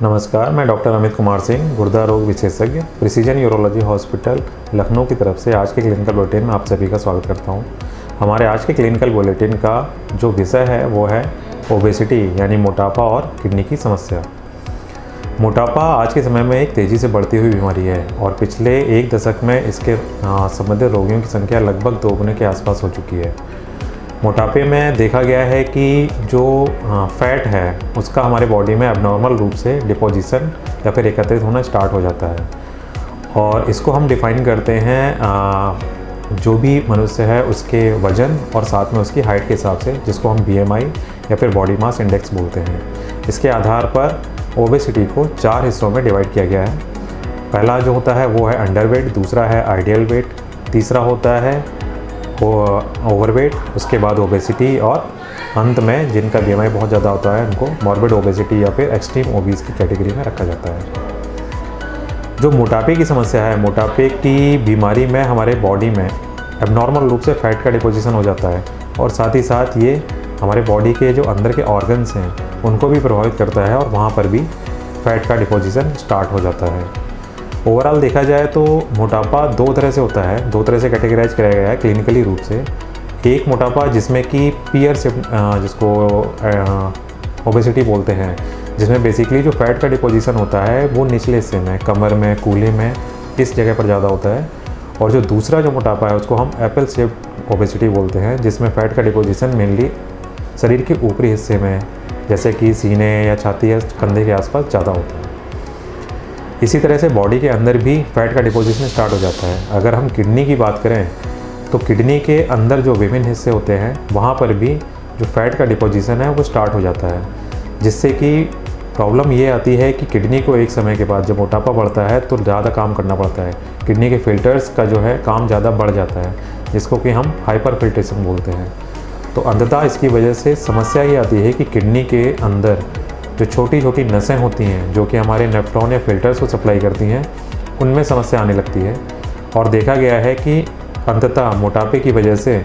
नमस्कार, मैं डॉक्टर अमित कुमार सिंह, गुर्दा रोग विशेषज्ञ, प्रिसीजन यूरोलॉजी हॉस्पिटल लखनऊ की तरफ से आज के क्लिनिकल बुलेटिन में आप सभी का स्वागत करता हूं। हमारे आज के क्लिनिकल बुलेटिन का जो विषय है वो है ओबेसिटी यानी मोटापा और किडनी की समस्या। मोटापा आज के समय में एक तेज़ी से बढ़ती हुई बीमारी है और पिछले एक दशक में इसके संबंधित रोगियों की संख्या लगभग दोगुने के आसपास हो चुकी है। मोटापे में देखा गया है कि जो फैट है उसका हमारे बॉडी में एबनॉर्मल रूप से डिपोजिशन या फिर एकत्रित होना स्टार्ट हो जाता है और इसको हम डिफ़ाइन करते हैं जो भी मनुष्य है उसके वज़न और साथ में उसकी हाइट के हिसाब से, जिसको हम BMI या फिर बॉडी मास इंडेक्स बोलते हैं। इसके आधार पर ओबेसिटी को 4 हिस्सों में डिवाइड किया गया है। पहला जो होता है वो है अंडरवेट, दूसरा है आइडियल वेट, तीसरा होता है ओवरवेट, उसके बाद ओबेसिटी और अंत में जिनका BMI बहुत ज़्यादा होता है उनको मॉर्बिड ओबेसिटी या फिर एक्सट्रीम ओबीस की कैटेगरी में रखा जाता है। जो मोटापे की समस्या है, मोटापे की बीमारी में हमारे बॉडी में एबनॉर्मल रूप से फैट का डिपोजिशन हो जाता है और साथ ही साथ ये हमारे बॉडी के जो अंदर के ऑर्गन्स हैं उनको भी प्रभावित करता है और वहाँ पर भी फैट का डिपोजिशन स्टार्ट हो जाता है। ओवरऑल देखा जाए तो मोटापा दो तरह से होता है, दो तरह से कैटेगराइज किया गया है क्लिनिकली रूप से। एक मोटापा जिसमें कि पियर से जिसको ओबेसिटी बोलते हैं, जिसमें बेसिकली जो फैट का डिपोजिशन होता है वो निचले हिस्से में, कमर में, कूल्हे में, इस जगह पर ज़्यादा होता है। और जो दूसरा जो मोटापा है उसको हम एप्पल शेप्ड ओबेसिटी बोलते हैं, जिसमें फैट का डिपोजिशन मेनली शरीर के ऊपरी हिस्से में जैसे कि सीने या छाती या कंधे के आसपास ज़्यादा होता है। इसी तरह से बॉडी के अंदर भी फैट का डिपोजिशन स्टार्ट हो जाता है। अगर हम किडनी की बात करें तो किडनी के अंदर जो विभिन्न हिस्से होते हैं वहाँ पर भी जो फैट का डिपोजिशन है वो स्टार्ट हो जाता है, जिससे कि प्रॉब्लम ये आती है कि किडनी को एक समय के बाद जब मोटापा बढ़ता है तो ज़्यादा काम करना पड़ता है। किडनी के फिल्टर्स का जो है काम ज़्यादा बढ़ जाता है, जिसको कि हम हाइपर फिल्ट्रेशन बोलते हैं। तो अंततः इसकी वजह से समस्या ये आती है कि किडनी के अंदर जो छोटी छोटी नसें होती हैं जो कि हमारे नेफ्रॉन या फिल्टर्स को सप्लाई करती हैं, उनमें समस्या आने लगती है। और देखा गया है कि अंततः मोटापे की वजह से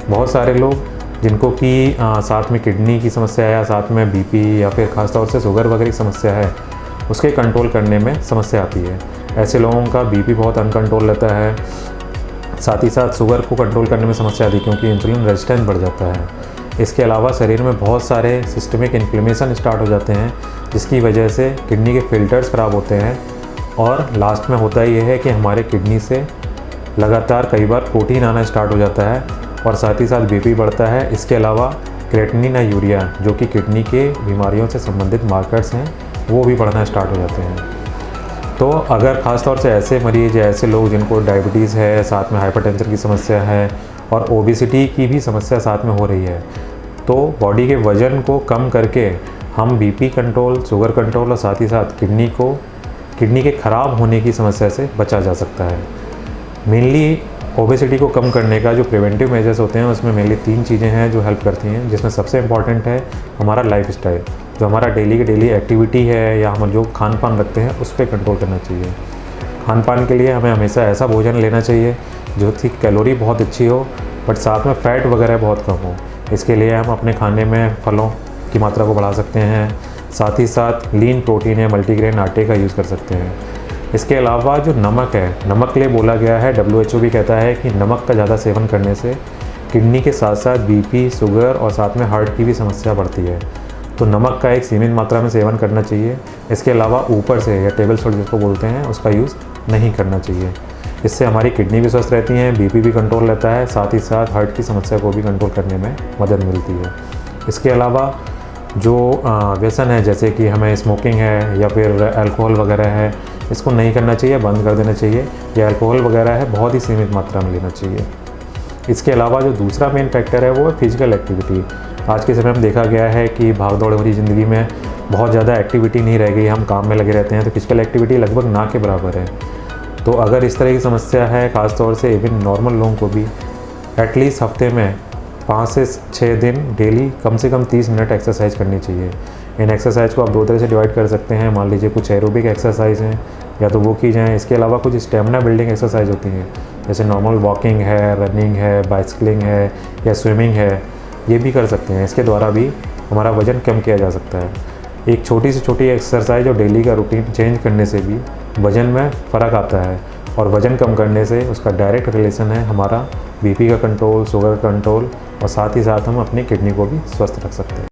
बहुत सारे लोग जिनको कि साथ में किडनी की समस्या है या साथ में BP या फिर ख़ासतौर से शुगर वगैरह की समस्या है, उसके कंट्रोल करने में समस्या आती है। ऐसे लोगों का BP बहुत अनकंट्रोल रहता है, साथ ही साथ शुगर को कंट्रोल करने में समस्या आती है क्योंकि इंसुलिन रेजिस्टेंस बढ़ जाता है। इसके अलावा शरीर में बहुत सारे सिस्टमिक इन्फ्लेमेशन स्टार्ट हो जाते हैं, जिसकी वजह से किडनी के फिल्टर्स ख़राब होते हैं और लास्ट में होता ये है कि हमारे किडनी से लगातार कई बार प्रोटीन आना स्टार्ट हो जाता है और साथ ही साथ BP बढ़ता है। इसके अलावा क्रेटिनिन या यूरिया जो कि किडनी के बीमारियों से संबंधित मार्कर्स हैं वो भी बढ़ना स्टार्ट हो जाते हैं। तो अगर ख़ास तौर से ऐसे मरीज़ या ऐसे लोग जिनको डायबिटीज़ है, साथ में हाइपरटेंशन की समस्या है और ओबेसिटी की भी समस्या साथ में हो रही है, तो बॉडी के वज़न को कम करके हम BP कंट्रोल, शुगर कंट्रोल और साथ ही साथ किडनी के ख़राब होने की समस्या से बचा जा सकता है। मेनली ओबेसिटी को कम करने का जो प्रिवेंटिव मेजर्स होते हैं उसमें मेनली 3 चीज़ें हैं जो हेल्प करती हैं, जिसमें सबसे इम्पॉर्टेंट है हमारा लाइफस्टाइल। जो हमारा डेली की डेली एक्टिविटी है या हम जो खान पान रखते हैं उस पर कंट्रोल करना चाहिए। खान पान के लिए हमें हमेशा ऐसा भोजन लेना चाहिए जो कि कैलोरी बहुत अच्छी हो बट साथ में फ़ैट वगैरह बहुत कम हो। इसके लिए हम अपने खाने में फलों की मात्रा को बढ़ा सकते हैं, साथ ही साथ लीन प्रोटीन या मल्टीग्रेन आटे का यूज़ कर सकते हैं। इसके अलावा जो नमक है, नमक के लिए बोला गया है, WHO भी कहता है कि नमक का ज़्यादा सेवन करने से किडनी के साथ साथ BP, शुगर और साथ में हार्ट की भी समस्या बढ़ती है। तो नमक का एक सीमित मात्रा में सेवन करना चाहिए। इसके अलावा ऊपर से या टेबल सॉल्ट जिसको बोलते हैं उसका यूज़ नहीं करना चाहिए। इससे हमारी किडनी भी स्वस्थ रहती हैं, BP भी कंट्रोल रहता है, साथ ही साथ हार्ट की समस्या को भी कंट्रोल करने में मदद मिलती है। इसके अलावा जो व्यसन है, जैसे कि हमें स्मोकिंग है या फिर अल्कोहल वगैरह है, इसको नहीं करना चाहिए, बंद कर देना चाहिए। या अल्कोहल वगैरह है बहुत ही सीमित मात्रा में लेना चाहिए। इसके अलावा जो दूसरा मेन फैक्टर है वो है फिजिकल एक्टिविटी। आज के समय में देखा गया है कि भाग दौड़ भरी ज़िंदगी में बहुत ज़्यादा एक्टिविटी नहीं रह गई, हम काम में लगे रहते हैं, तो फिजिकल एक्टिविटी लगभग ना के बराबर है। तो अगर इस तरह की समस्या है, ख़ासतौर से इवन नॉर्मल लोगों को भी एटलीस्ट हफ्ते में 5 से 6 दिन डेली कम से कम 30 मिनट एक्सरसाइज करनी चाहिए। इन एक्सरसाइज को आप 2 तरह से डिवाइड कर सकते हैं। मान लीजिए कुछ एरोबिक एक्सरसाइज हैं या तो वो की जाएँ। इसके अलावा कुछ स्टेमिना बिल्डिंग एक्सरसाइज होती हैं, जैसे नॉर्मल वॉकिंग है, रनिंग है, बाइसिकलिंग है या स्विमिंग है, ये भी कर सकते हैं। इसके द्वारा भी हमारा वज़न कम किया जा सकता है। एक छोटी से छोटी एक्सरसाइज और डेली का रूटीन चेंज करने से भी वज़न में फ़र्क आता है, और वज़न कम करने से उसका डायरेक्ट रिलेशन है हमारा बीपी का कंट्रोल, शुगर का कंट्रोल, और साथ ही साथ हम अपनी किडनी को भी स्वस्थ रख सकते हैं।